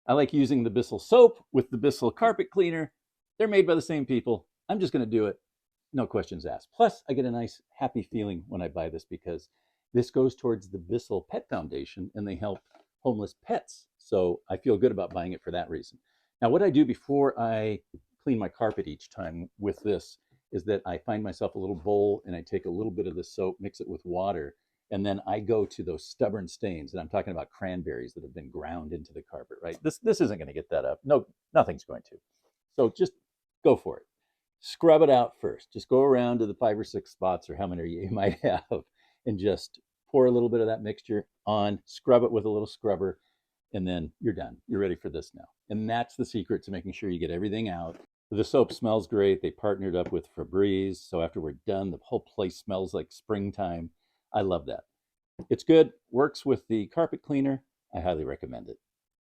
I like using the Bissell soap with the Bissell carpet cleaner. They're made by the same people. I'm just going to do it. No questions asked. Plus, I get a nice, happy feeling when I buy this because this goes towards the Bissell Pet Foundation and they help homeless pets. So I feel good about buying it for that reason. Now, what I do before I clean my carpet each time with this is that I find myself a little bowl and I take a little bit of the soap, mix it with water, and then I go to those stubborn stains. And I'm talking about cranberries that have been ground into the carpet, right? This isn't going to get that up. No, nothing's going to. So just go for it. Scrub it out first. Just go around to the 5 or 6 spots or how many you might have and just pour a little bit of that mixture on, scrub it with a little scrubber, and then you're done. You're ready for this now. And that's the secret to making sure you get everything out. The soap smells great. They partnered up with Febreze. So after we're done, the whole place smells like springtime. I love that. It's good, works with the carpet cleaner. I highly recommend it.